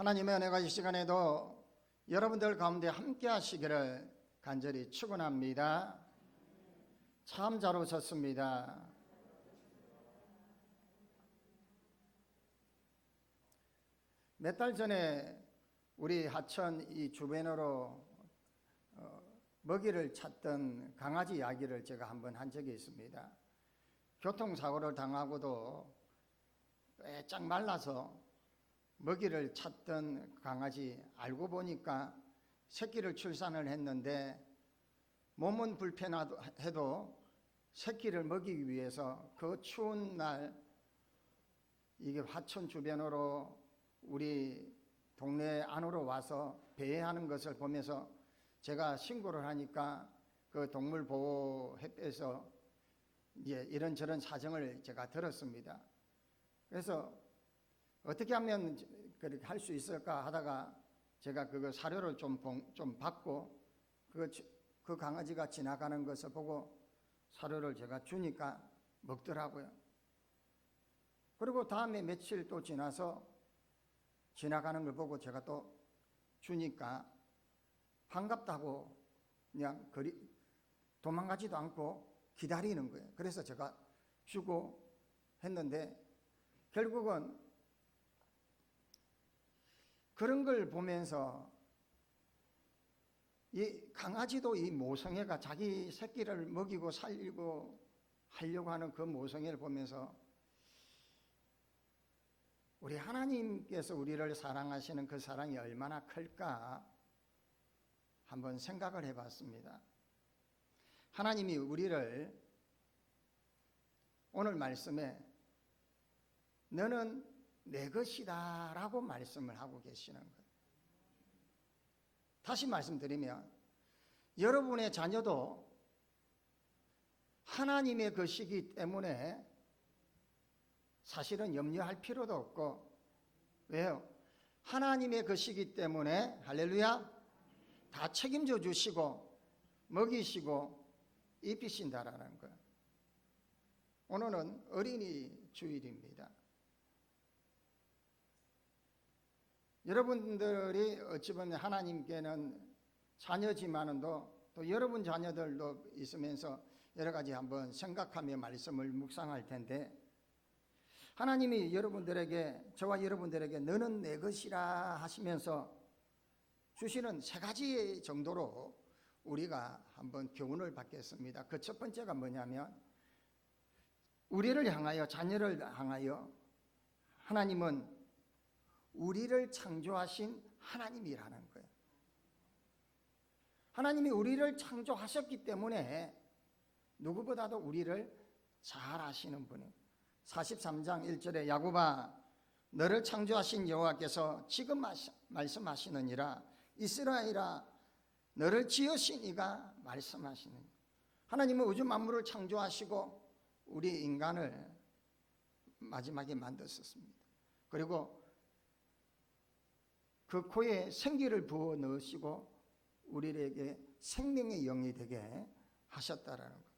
하나님의 은혜가 이 시간에도 여러분들 가운데 함께 하시기를 간절히 축원합니다. 참 잘 오셨습니다. 몇 달 전에 우리 하천 이 주변으로 먹이를 찾던 강아지 이야기를 제가 한번 한 적이 있습니다. 교통사고를 당하고도 빼짝 말라서 먹이를 찾던 강아지, 알고 보니까 새끼를 출산을 했는데 몸은 불편해도 새끼를 먹이기 위해서 그 추운 날 이게 화천 주변으로 우리 동네 안으로 와서 배회하는 것을 보면서 제가 신고를 하니까 그 동물보호협회에서 이제 이런저런 사정을 제가 들었습니다. 그래서 어떻게 하면 그렇게 할 수 있을까 하다가 제가 그거 사료를 좀 받고 그 강아지가 지나가는 것을 보고 사료를 제가 주니까 먹더라고요. 그리고 다음에 며칠 또 지나서 지나가는 걸 보고 제가 또 주니까 반갑다고 그냥 도망가지도 않고 기다리는 거예요. 그래서 제가 주고 했는데 결국은 그런 걸 보면서 이 강아지도 이 모성애가 자기 새끼를 먹이고 살리고 하려고 하는 그 모성애를 보면서 우리 하나님께서 우리를 사랑하시는 그 사랑이 얼마나 클까 한번 생각을 해봤습니다. 하나님이 우리를 오늘 말씀에 너는 내 것이다 라고 말씀을 하고 계시는 거예요. 다시 말씀드리면 여러분의 자녀도 하나님의 것이기 때문에 사실은 염려할 필요도 없고, 왜요? 하나님의 것이기 때문에 할렐루야 다 책임져 주시고 먹이시고 입히신다라는 거예요. 오늘은 어린이 주일입니다. 여러분들이 어찌 보면 하나님께는 자녀지만은도 또 여러분 자녀들도 있으면서 여러 가지 한번 생각하며 말씀을 묵상할 텐데, 하나님이 여러분들에게, 저와 여러분들에게 너는 내 것이라 하시면서 주시는 세 가지 정도로 우리가 한번 교훈을 받겠습니다. 그 첫 번째가 뭐냐면 우리를 향하여, 자녀를 향하여 하나님은 우리를 창조하신 하나님이라는 거예요. 하나님이 우리를 창조하셨기 때문에 누구보다도 우리를 잘 아시는 분이에요. 43장 1절에 야곱아 너를 창조하신 여호와께서 지금 말씀하시느니라, 이스라엘아 너를 지으신 이가 말씀하시느니라. 하나님은 우주 만물을 창조하시고 우리 인간을 마지막에 만드셨습니다. 그리고 그 코에 생기를 부어 넣으시고 우리에게 생명의 영이 되게 하셨다라는 거예요.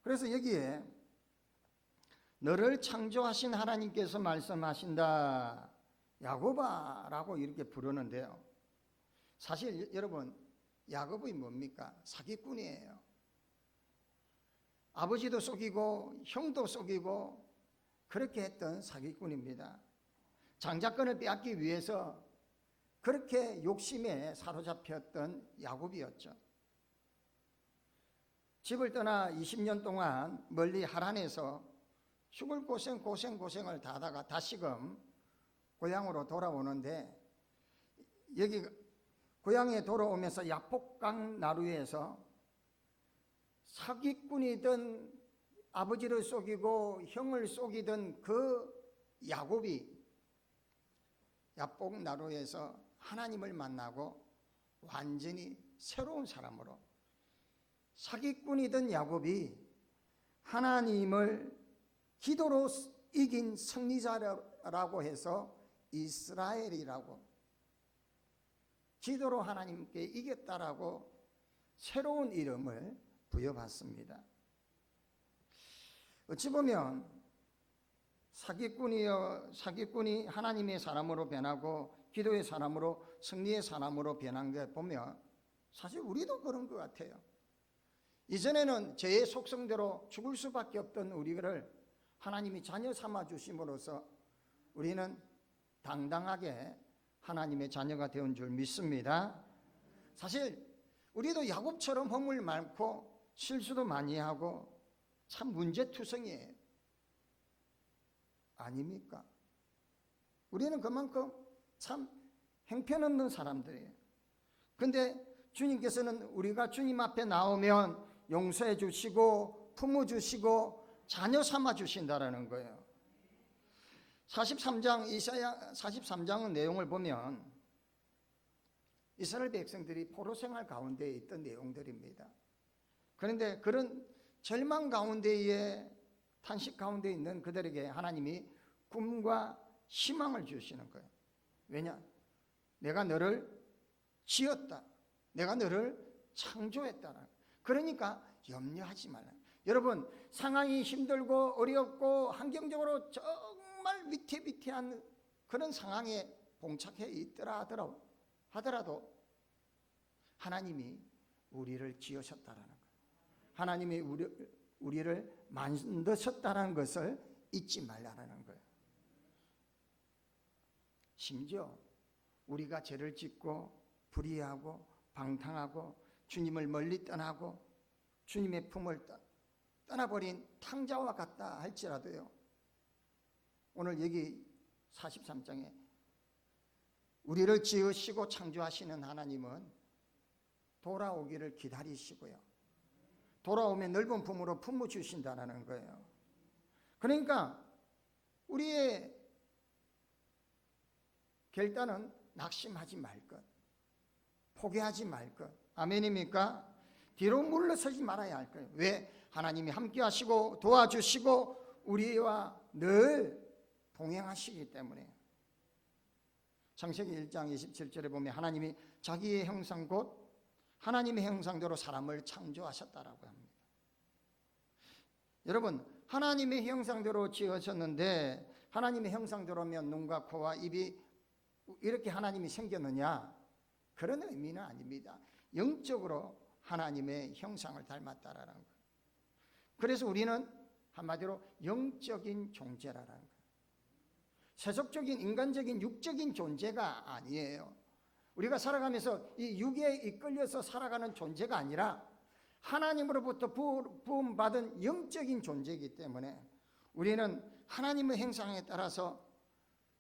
그래서 여기에 너를 창조하신 하나님께서 말씀하신다, 야곱아라고 이렇게 부르는데요. 사실 여러분, 야곱이 뭡니까? 사기꾼이에요. 아버지도 속이고 형도 속이고 그렇게 했던 사기꾼입니다. 장자권을 빼앗기 위해서 그렇게 욕심에 사로잡혔던 야곱이었죠. 집을 떠나 20년 동안 멀리 하란에서 죽을 고생을 다 하다가 다시금 고향으로 돌아오는데, 여기 고향에 돌아오면서 야복강 나루에서 사기꾼이던 아버지를 속이고 형을 속이던 그 야곱이 야복 나루에서 하나님을 만나고 완전히 새로운 사람으로, 사기꾼이던 야곱이 하나님을 기도로 이긴 승리자라고 해서 이스라엘이라고, 기도로 하나님께 이겼다라고 새로운 이름을 부여받습니다. 어찌 보면 사기꾼이 하나님의 사람으로 변하고 기도의 사람으로, 승리의 사람으로 변한 게 보면 사실 우리도 그런 것 같아요. 이전에는 죄의 속성대로 죽을 수밖에 없던 우리를 하나님이 자녀 삼아 주심으로써 우리는 당당하게 하나님의 자녀가 되온 줄 믿습니다. 사실 우리도 야곱처럼 허물 많고 실수도 많이 하고 참 문제투성이에요. 아닙니까? 우리는 그만큼 참 형편없는 사람들이에요. 근데 주님께서는 우리가 주님 앞에 나오면 용서해 주시고 품어 주시고 자녀 삼아 주신다라는 거예요. 43장 이사야 43장 내용을 보면 이스라엘 백성들이 포로 생활 가운데 있던 내용들입니다. 그런데 그런 절망 가운데에 탄식 가운데 있는 그들에게 하나님이 꿈과 희망을 주시는 거예요. 왜냐? 내가 너를 지었다. 내가 너를 창조했다. 그러니까 염려하지 말라. 여러분, 상황이 힘들고 어렵고 환경적으로 정말 위태위태한 그런 상황에 봉착해 있더라 하더라도 하나님이 우리를 지으셨다라는 거예요. 하나님이 우리를 만드셨다는 것을 잊지 말라는 거예요. 심지어 우리가 죄를 짓고 불의하고 방탕하고 주님을 멀리 떠나고 주님의 품을 떠나버린 탕자와 같다 할지라도요, 오늘 여기 43장에 우리를 지으시고 창조하시는 하나님은 돌아오기를 기다리시고요, 돌아오면 넓은 품으로 품어주신다는 거예요. 그러니까 우리의 결단은 낙심하지 말 것, 포기하지 말 것. 아멘입니까? 뒤로 물러서지 말아야 할 거예요. 왜? 하나님이 함께 하시고 도와주시고 우리와 늘 동행하시기 때문에. 창세기 1장 27절에 보면 하나님이 자기의 형상 곧 하나님의 형상대로 사람을 창조하셨다라고 합니다. 여러분, 하나님의 형상대로 지으셨는데 하나님의 형상대로면 눈과 코와 입이 이렇게 하나님이 생겼느냐? 그런 의미는 아닙니다. 영적으로 하나님의 형상을 닮았다라는 거예요. 그래서 우리는 한마디로 영적인 존재라는 거예요. 세속적인 인간적인 육적인 존재가 아니에요. 우리가 살아가면서 이 육에 이끌려서 살아가는 존재가 아니라 하나님으로부터 부음받은 영적인 존재이기 때문에 우리는 하나님의 형상에 따라서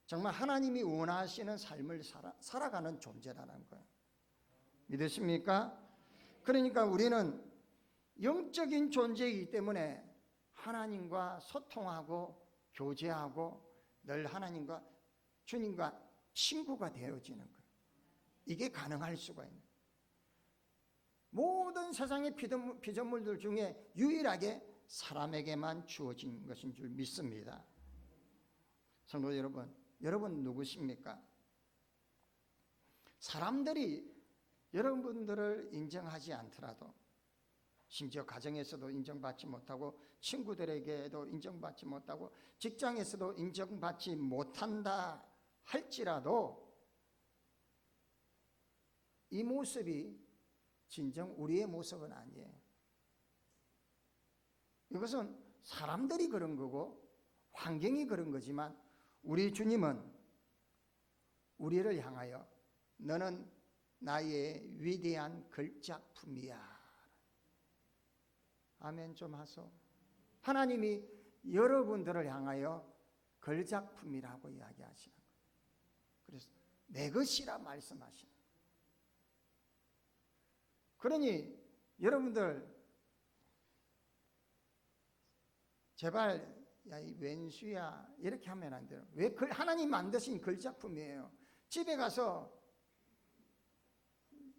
정말 하나님이 원하시는 삶을 살아가는 존재라는 거예요. 믿으십니까? 그러니까 우리는 영적인 존재이기 때문에 하나님과 소통하고 교제하고 늘 하나님과 주님과 친구가 되어지는 거예요. 이게 가능할 수가 있는 거예요. 모든 세상의 피조물들 중에 유일하게 사람에게만 주어진 것인 줄 믿습니다. 성도 여러분, 여러분 누구십니까? 사람들이 여러분들을 인정하지 않더라도, 심지어 가정에서도 인정받지 못하고 친구들에게도 인정받지 못하고 직장에서도 인정받지 못한다 할지라도 이 모습이 진정 우리의 모습은 아니에요. 이것은 사람들이 그런 거고 환경이 그런 거지만 우리 주님은 우리를 향하여 너는 나의 위대한 걸작품이야. 아멘 좀 하소. 하나님이 여러분들을 향하여 걸작품이라고 이야기하시는 거예요. 그래서 내 것이라 말씀하시는 거예요. 그러니 여러분들 제발 야, 이 왼수야 이렇게 하면 안 돼요. 왜? 하나님 만드신 걸작품이에요. 집에 가서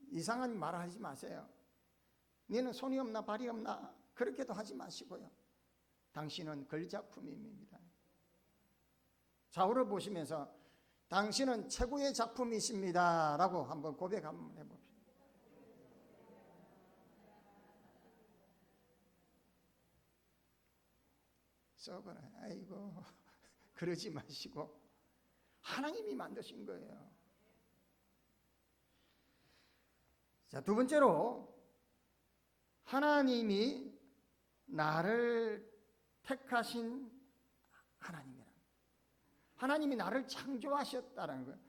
이상한 말 하지 마세요. 너는 손이 없나 발이 없나 그렇게도 하지 마시고요. 당신은 걸작품입니다. 좌우를 보시면서 당신은 최고의 작품이십니다 라고 한번 고백 한번 해봅시다. 썩어라. 아이고 그러지 마시고 하나님이 만드신 거예요. 자, 두 번째로 하나님이 나를 택하신 하나님이라. 하나님이 나를 창조하셨다는 거예요.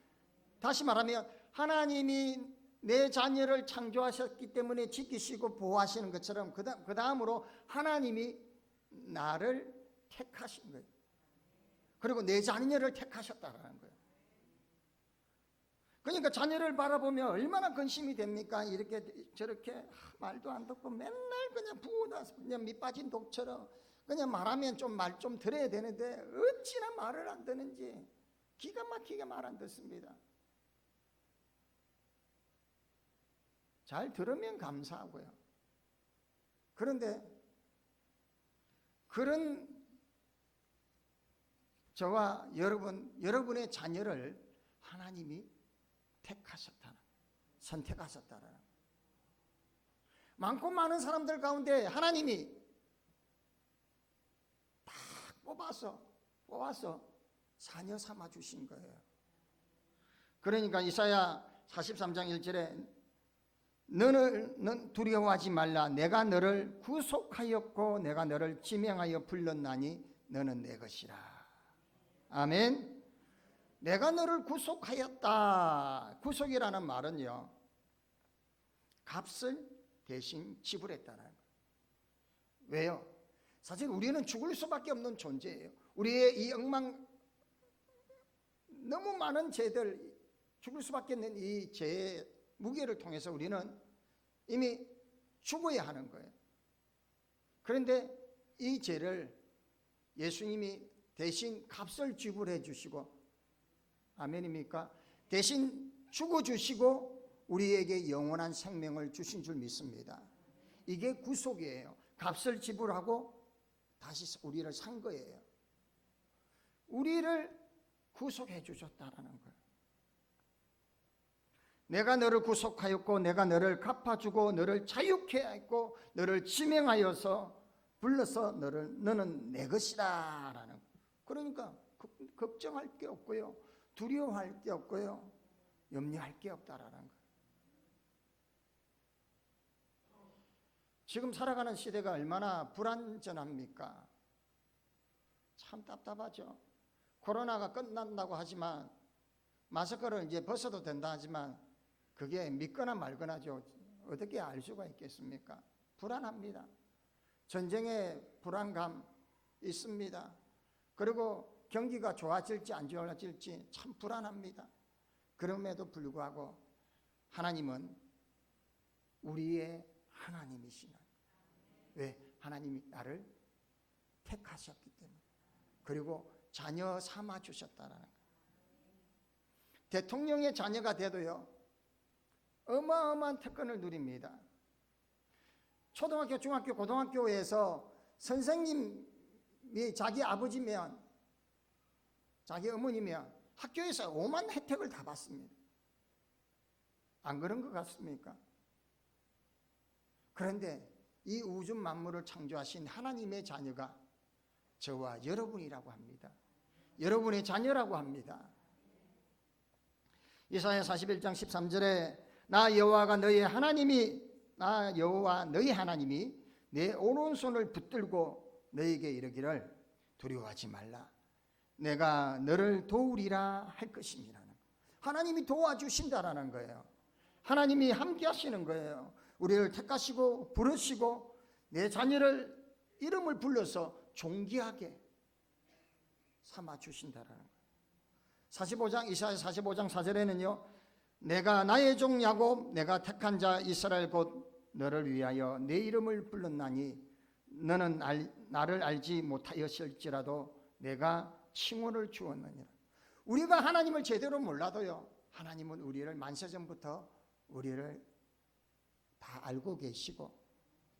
다시 말하면 하나님이 내 자녀를 창조하셨기 때문에 지키시고 보호하시는 것처럼 그 다음으로 하나님이 나를 택하신 거예요. 그리고 내 자녀를 택하셨다는 거예요. 그러니까 자녀를 바라보면 얼마나 근심이 됩니까? 이렇게 저렇게 말도 안 듣고 맨날 그냥 부어다 그냥 밑빠진 독처럼 그냥 말하면 좀 말 좀 들어야 되는데 어찌나 말을 안 듣는지 기가 막히게 말 안 듣습니다. 잘 들으면 감사하고요. 그런데 그런 저와 여러분의 자녀를 하나님이 택하셨다는, 선택하셨다는. 많고 많은 사람들 가운데 하나님이 딱 뽑아서 자녀 삼아 주신 거예요. 그러니까 이사야 43장 1절에 너는 두려워하지 말라. 내가 너를 구속하였고 내가 너를 지명하여 불렀나니 너는 내 것이라. 아멘. 내가 너를 구속하였다. 구속이라는 말은요, 값을 대신 지불했다는 거예요. 왜요? 사실 우리는 죽을 수밖에 없는 존재예요. 우리의 이 너무 많은 죄들, 죽을 수밖에 없는 이 죄의 무게를 통해서 우리는 이미 죽어야 하는 거예요. 그런데 이 죄를 예수님이 대신 값을 지불해 주시고, 아멘입니까? 대신 죽어주시고 우리에게 영원한 생명을 주신 줄 믿습니다. 이게 구속이에요. 값을 지불하고 다시 우리를 산 거예요. 우리를 구속해 주셨다라는 거예요. 내가 너를 구속하였고 내가 너를 갚아주고 너를 자유케 했고 너를 지명하여서 불러서 너는 내 것이다 라는 거예요. 그러니까 걱정할 게 없고요, 두려워할 게 없고요, 염려할 게 없다라는 거예요. 지금 살아가는 시대가 얼마나 불안전합니까? 참 답답하죠. 코로나가 끝난다고 하지만 마스크를 이제 벗어도 된다 하지만 그게 믿거나 말거나죠. 어떻게 알 수가 있겠습니까? 불안합니다. 전쟁의 불안감 있습니다. 그리고 경기가 좋아질지 안 좋아질지 참 불안합니다. 그럼에도 불구하고 하나님은 우리의 하나님이시나. 왜? 하나님이 나를 택하셨기 때문에. 그리고 자녀 삼아 주셨다는 거예요. 대통령의 자녀가 돼도요, 어마어마한 특권을 누립니다. 초등학교, 중학교, 고등학교에서 선생님이 자기 아버지면, 자기 어머니면 학교에서 오만 혜택을 다 받습니다. 안 그런 것 같습니까? 그런데 이 우주 만물을 창조하신 하나님의 자녀가 저와 여러분이라고 합니다. 여러분의 자녀라고 합니다. 이사야 41장 13절에 나 여호와 너희 하나님이 내 오른손을 붙들고 너희에게 이르기를 두려워하지 말라. 내가 너를 도우리라 할 것입니다. 하나님이 도와주신다라는 거예요. 하나님이 함께 하시는 거예요. 우리를 택하시고 부르시고 내 자녀를 이름을 불러서 존귀하게 삼아 주신다라는 거예요. 이사야 45장 4절에는요. 내가 나의 종 야곱 내가 택한 자 이스라엘 곧 너를 위하여 내 이름을 불렀나니 너는 나를 알지 못하였을지라도 내가 칭호를 주었느니라. 우리가 하나님을 제대로 몰라도요, 하나님은 우리를 만세전부터 우리를 다 알고 계시고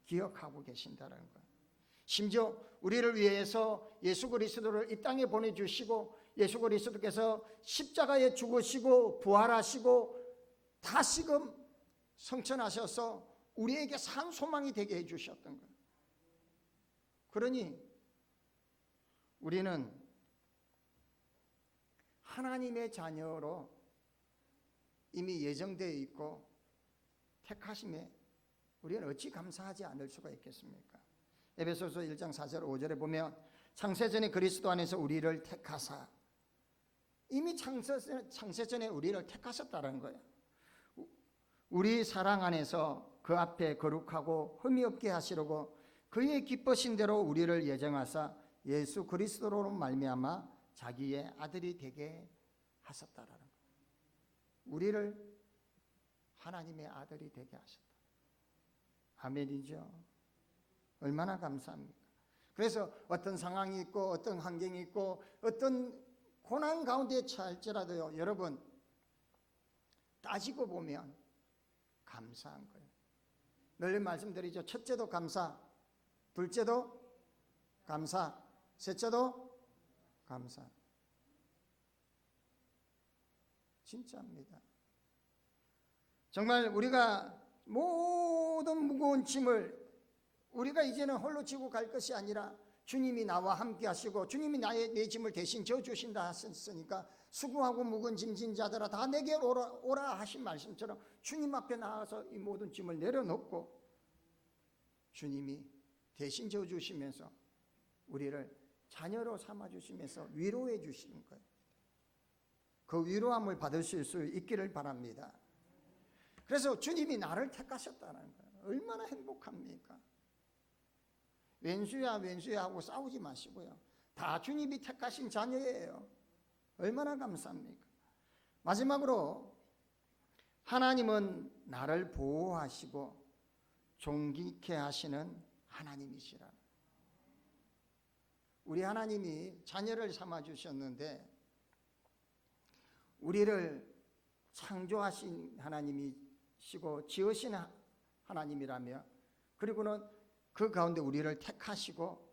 기억하고 계신다는 거예요. 심지어 우리를 위해서 예수 그리스도를 이 땅에 보내주시고 예수 그리스도께서 십자가에 죽으시고 부활하시고 다시금 성천하셔서 우리에게 산 소망이 되게 해주셨던 거예요. 그러니 우리는 하나님의 자녀로 이미 예정되어 있고 택하심에 우리는 어찌 감사하지 않을 수가 있겠습니까? 에베소서 1장 4절 5절에 보면 창세전에 그리스도 안에서 우리를 택하사, 이미 창세전에 우리를 택하셨다는 거예요. 우리 사랑 안에서 그 앞에 거룩하고 흠이 없게 하시려고 그의 기쁘신 대로 우리를 예정하사 예수 그리스도로 말미암아 자기의 아들이 되게 하셨다라는 거예요. 우리를 하나님의 아들이 되게 하셨다. 아멘이죠. 얼마나 감사합니까? 그래서 어떤 상황이 있고 어떤 환경이 있고 어떤 고난 가운데 처할지라도요, 여러분 따지고 보면 감사한 거예요. 늘 말씀드리죠. 첫째도 감사, 둘째도 감사, 셋째도 감사. 진짜입니다. 정말 우리가 모든 무거운 짐을 우리가 이제는 홀로 지고 갈 것이 아니라 주님이 나와 함께 하시고 주님이 내 짐을 대신 져주신다 하셨으니까 수고하고 무거운 짐진 자들아 다 내게 오라 하신 말씀처럼 주님 앞에 나와서 이 모든 짐을 내려놓고 주님이 대신 져주시면서 우리를 자녀로 삼아주시면서 위로해 주시는 거예요. 그 위로함을 받으실 수 있기를 바랍니다. 그래서 주님이 나를 택하셨다는 거예요. 얼마나 행복합니까? 왼수야 하고 싸우지 마시고요. 다 주님이 택하신 자녀예요. 얼마나 감사합니까? 마지막으로 하나님은 나를 보호하시고 존귀케 하시는 하나님이시라. 우리 하나님이 자녀를 삼아주셨는데 우리를 창조하신 하나님이시고 지으신 하나님이라며, 그리고는 그 가운데 우리를 택하시고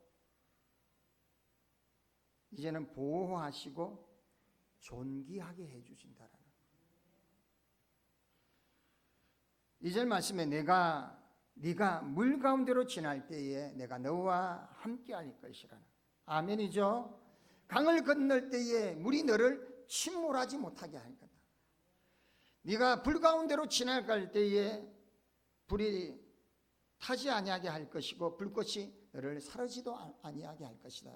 이제는 보호하시고 존귀하게 해주신다라는. 2절 말씀에 네가 물 가운데로 지날 때에 내가 너와 함께 할 것이라. 아멘이죠. 강을 건널 때에 물이 너를 침몰하지 못하게 할 거다. 네가 불 가운데로 지나갈 때에 불이 타지 아니하게 할 것이고 불꽃이 너를 사르지도 아니하게 할 것이다.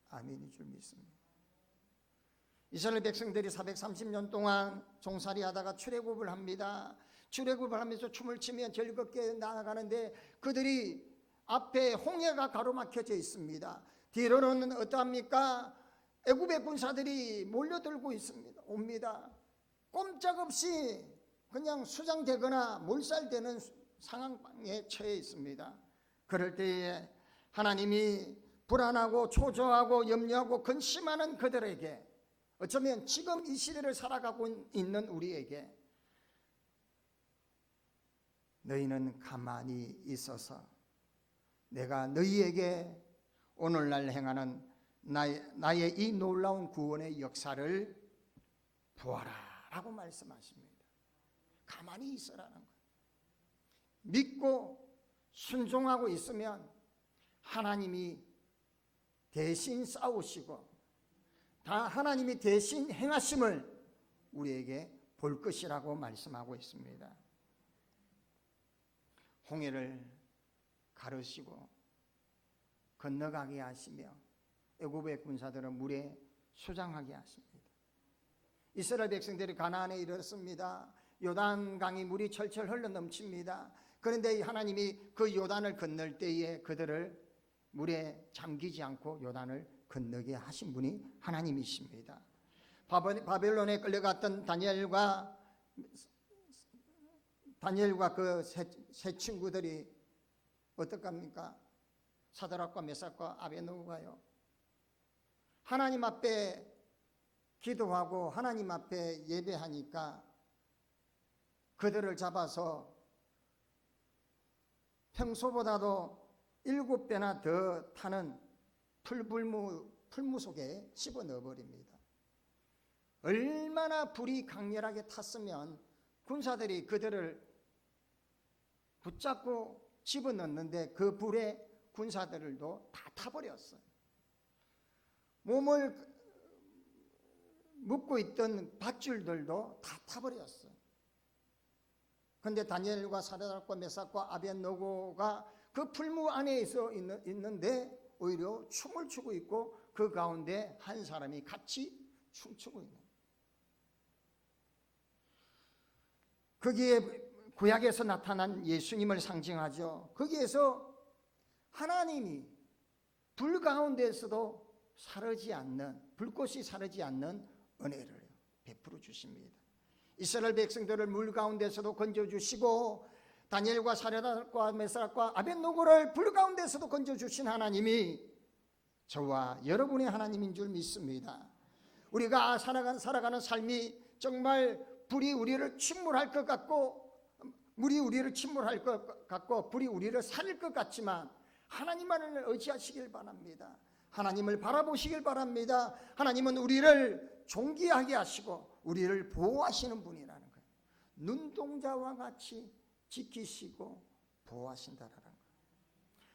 아멘인 줄 믿습니다. 이스라엘 백성들이 430년 동안 종살이 하다가 출애굽을 합니다. 출애굽을 하면서 춤을 추며 즐겁게 나아가는데 그들이 앞에 홍해가 가로막혀져 있습니다. 뒤로는 어떠합니까? 애굽의 군사들이 몰려들고 있습니다. 옵니다. 꼼짝없이 그냥 수장되거나 몰살되는 상황에 처해 있습니다. 그럴 때에 하나님이 불안하고 초조하고 염려하고 근심하는 그들에게, 어쩌면 지금 이 시대를 살아가고 있는 우리에게 너희는 가만히 있어서 내가 너희에게 오늘날 행하는 나의 이 놀라운 구원의 역사를 보아라 라고 말씀하십니다. 가만히 있으라는 거예요. 믿고 순종하고 있으면 하나님이 대신 싸우시고 다 하나님이 대신 행하심을 우리에게 볼 것이라고 말씀하고 있습니다. 홍해를 가르시고 건너가게 하시며 애굽의 군사들은 물에 수장하게 하십니다. 이스라엘 백성들이 가나안에 이르렀습니다. 요단강이 물이 철철 흘러 넘칩니다. 그런데 하나님이 그 요단을 건널 때에 그들을 물에 잠기지 않고 요단을 건너게 하신 분이 하나님이십니다. 바벨론에 끌려갔던 다니엘과 그 세 친구들이 어떡합니까? 사드락과 메삭과 아베느고가요, 하나님 앞에 기도하고 하나님 앞에 예배하니까 그들을 잡아서 평소보다도 7배나 더 타는 풀무 속에 집어넣어 버립니다. 얼마나 불이 강렬하게 탔으면 군사들이 그들을 붙잡고 집어넣는데 그 불에 군사들도 다 타버렸어요. 몸을 묶고 있던 밧줄들도 다 타버렸어요. 그런데 다니엘과 사드락과 메삭과 아벳노고가 그 풀무 안에 있는데 오히려 춤을 추고 있고 그 가운데 한 사람이 같이 춤추고 있는, 거기에 구약에서 나타난 예수님을 상징하죠. 거기에서 하나님이 불 가운데에서도 사르지 않는, 불꽃이 사르지 않는 은혜를 베풀어 주십니다. 이스라엘 백성들을 물 가운데서도 건져주시고 다니엘과 사드락과 메삭과 아벳노고를 불 가운데서도 건져주신 하나님이 저와 여러분의 하나님인 줄 믿습니다. 우리가 살아가는 삶이 정말 불이 우리를 침몰할 것 같고 물이 우리를 침몰할 것 같고 불이 우리를 살릴 것 같지만 하나님만을 의지하시길 바랍니다. 하나님을 바라보시길 바랍니다. 하나님은 우리를 존귀하게 하시고 우리를 보호하시는 분이라는 거예요. 눈동자와 같이 지키시고 보호하신다라는 거예요.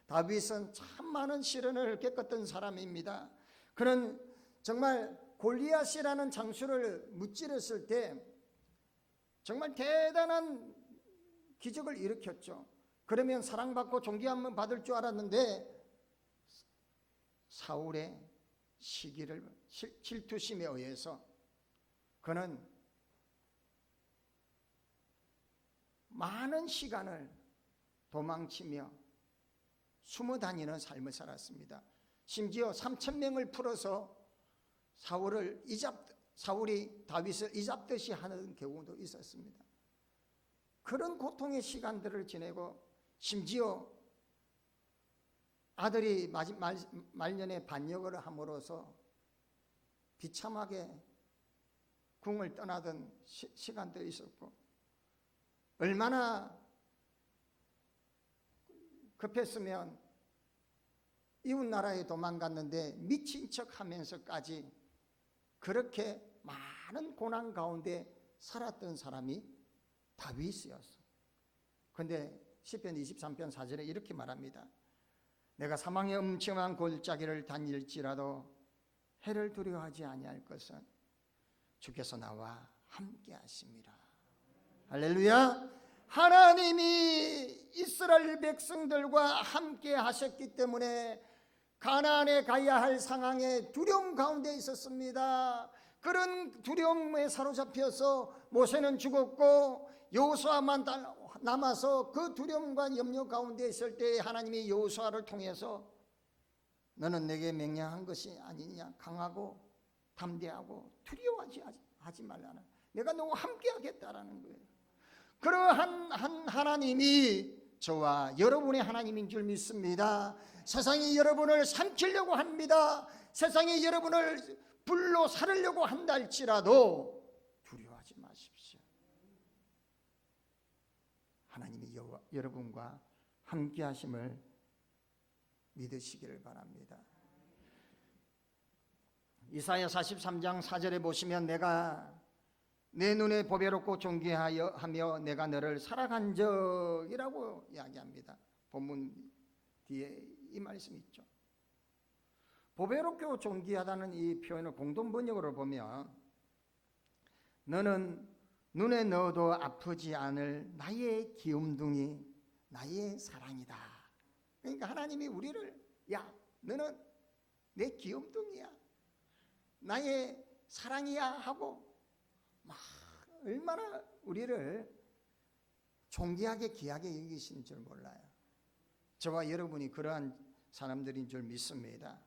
다윗은 참 많은 시련을 겪었던 사람입니다. 그는 정말 골리앗이라는 장수를 무찌렀을 때 정말 대단한 기적을 일으켰죠. 그러면 사랑받고 존귀함을 받을 줄 알았는데 사울의 시기를 질투심에 의해서 그는 많은 시간을 도망치며 숨어 다니는 삶을 살았습니다. 심지어 3,000명을 풀어서 사울이 다윗을 이잡듯이 하는 경우도 있었습니다. 그런 고통의 시간들을 지내고 심지어 아들이 말년에 반역을 함으로써 비참하게 궁을 떠나던 시간도 있었고 얼마나 급했으면 이웃 나라에 도망갔는데 미친 척 하면서까지 그렇게 많은 고난 가운데 살았던 사람이 다윗이었어. 그런데 시편 23편 4절에 이렇게 말합니다. 내가 사망의 음침한 골짜기를 다닐지라도 해를 두려워하지 아니할 것은 주께서 나와 함께 하심이라. 할렐루야. 하나님이 이스라엘 백성들과 함께 하셨기 때문에 가나안에 가야 할 상황에 두려움 가운데 있었습니다. 그런 두려움에 사로잡혀서 모세는 죽었고 여호수아만 남아서 그 두려움과 염려 가운데 있을 때 하나님이 여호수아를 통해서 너는 내게 명령한 것이 아니냐, 강하고 담대하고 두려워하지 말라는, 내가 너와 함께 하겠다라는 거예요. 그러한 하나님이 저와 여러분의 하나님인 줄 믿습니다. 세상이 여러분을 삼키려고 합니다. 세상이 여러분을 불로 살으려고 한다 할지라도 두려워하지 마십시오. 하나님이 여러분과 함께 하심을 믿으시기를 바랍니다. 이사야 43장 4절에 보시면 내가 내 눈에 보배롭고 존귀하여 내가 너를 살아간적이라고 이야기합니다. 본문 뒤에 이 말씀이 있죠. 보배롭고 존귀하다는 이 표현을 공동 번역으로 보면 너는 눈에 넣어도 아프지 않을 나의 귀염둥이, 나의 사랑이다. 그러니까 하나님이 우리를, 야, 너는 내 귀염둥이야, 나의 사랑이야 하고 막 얼마나 우리를 존귀하게 귀하게 여기시는 줄 몰라요. 저와 여러분이 그러한 사람들인 줄 믿습니다.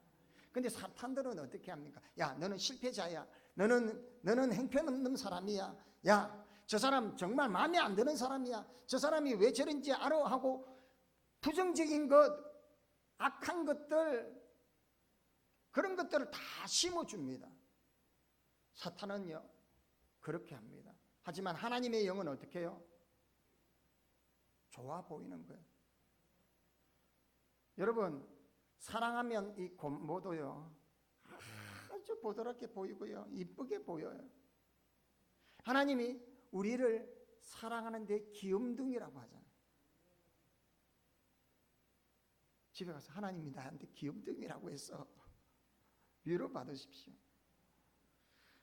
근데 사탄들은 어떻게 합니까? 야, 너는 실패자야. 너는 형편없는 사람이야. 야, 저 사람 정말 마음에 안 드는 사람이야. 저 사람이 왜 저런지 알아 하고 부정적인 것, 악한 것들, 그런 것들을 다 심어줍니다. 사탄은요 그렇게 합니다. 하지만 하나님의 영은 어떻게 해요? 좋아 보이는 거예요. 여러분, 사랑하면 이 곰모도요 아주 보드랍게 보이고요, 이쁘게 보여요. 하나님이 우리를 사랑하는데 귀염둥이라고 하잖아요. 집에 가서 하나님이 나한테 귀염둥이라고 해서 위로 받으십시오.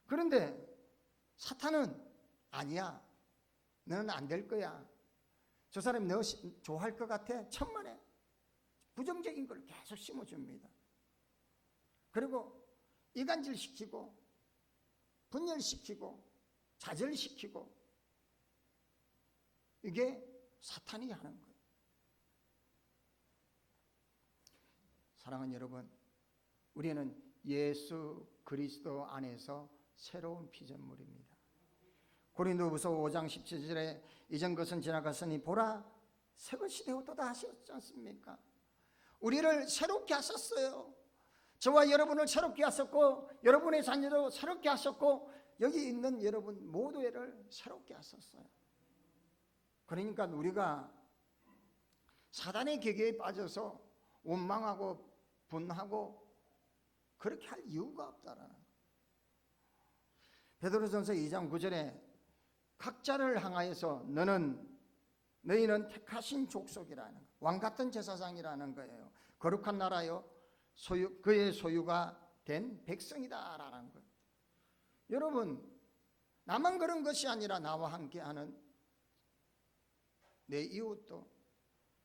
그런데 사탄은 아니야, 너는 안 될 거야, 저 사람이 너 좋아할 것 같아, 천만에 부정적인 걸 계속 심어줍니다. 그리고 이간질시키고 분열시키고 좌절시키고, 이게 사탄이 하는 거예요. 사랑하는 여러분, 우리는 예수 그리스도 안에서 새로운 피조물입니다. 고린도후서 5장 17절에 이전 것은 지나갔으니 보라 새 것이 되었도다 하셨지 않습니까? 우리를 새롭게 하셨어요. 저와 여러분을 새롭게 하셨고, 여러분의 자녀도 새롭게 하셨고, 여기 있는 여러분 모두를 새롭게 하셨어요. 그러니까 우리가 사단의 계계에 빠져서 원망하고 분하고 그렇게 할 이유가 없다라는 거예요. 베드로전서 2장 9절에 각자를 향하여서 너희는 택하신 족속이라는 거예요. 왕같은 제사장이라는 거예요. 거룩한 나라요, 그의 소유가 된 백성이다라는 거예요. 여러분, 나만 그런 것이 아니라 나와 함께하는 내 이웃도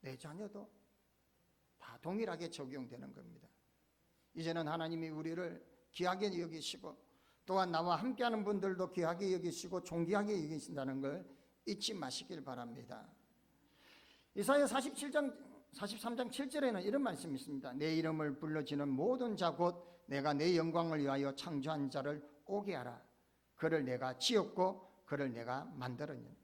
내 자녀도 다 동일하게 적용되는 겁니다. 이제는 하나님이 우리를 귀하게 여기시고, 또한 나와 함께하는 분들도 귀하게 여기시고 존귀하게 여기신다는 걸 잊지 마시길 바랍니다. 이사야 43장 7절에는 이런 말씀이 있습니다. 내 이름을 불러지는 모든 자 곧 내가 내 영광을 위하여 창조한 자를 오게 하라. 그를 내가 지었고 그를 내가 만들었느니라.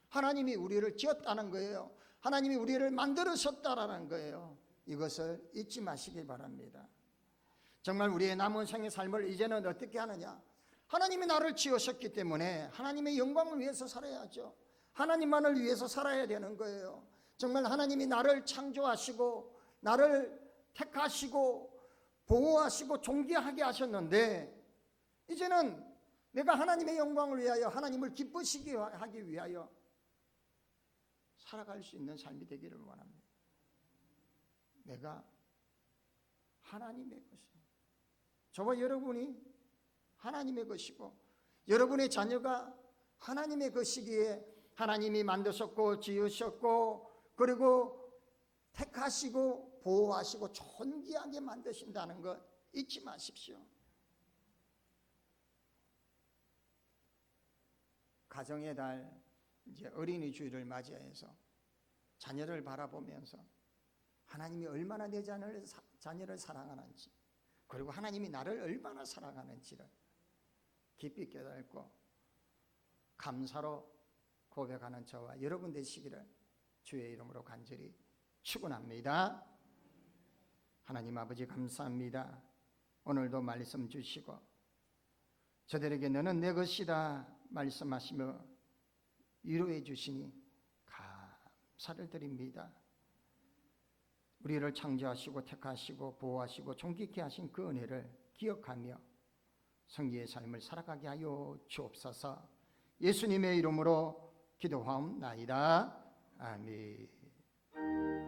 하나님이 우리를 지었다는 거예요. 하나님이 우리를 만들으셨다라는 거예요. 이것을 잊지 마시길 바랍니다. 정말 우리의 남은 생의 삶을 이제는 어떻게 하느냐? 하나님이 나를 지으셨기 때문에 하나님의 영광을 위해서 살아야죠. 하나님만을 위해서 살아야 되는 거예요. 정말 하나님이 나를 창조하시고 나를 택하시고 보호하시고 존귀하게 하셨는데, 이제는 내가 하나님의 영광을 위하여, 하나님을 기쁘시게 하기 위하여 살아갈 수 있는 삶이 되기를 원합니다. 내가 하나님의 것입니다. 저와 여러분이 하나님의 것이고, 여러분의 자녀가 하나님의 것이기에 하나님이 만드셨고 지으셨고, 그리고 택하시고 보호하시고 존귀하게 만드신다는 것 잊지 마십시오. 가정의 달, 이제 어린이 주일을 맞이해서 자녀를 바라보면서 하나님이 얼마나 내 자녀를 사랑하는지, 그리고 하나님이 나를 얼마나 사랑하는지를 깊이 깨닫고 감사로 고백하는 저와 여러분 되시기를 주의 이름으로 간절히 축원합니다. 하나님 아버지 감사합니다. 오늘도 말씀 주시고 저들에게 너는 내 것이다 말씀하시며 위로해 주시니 감사를 드립니다. 우리를 창조하시고 택하시고 보호하시고 존귀케 하신 그 은혜를 기억하며 성리의 삶을 살아가게 하여 주옵소서. 예수님의 이름으로 기도하옵나이다. 아멘.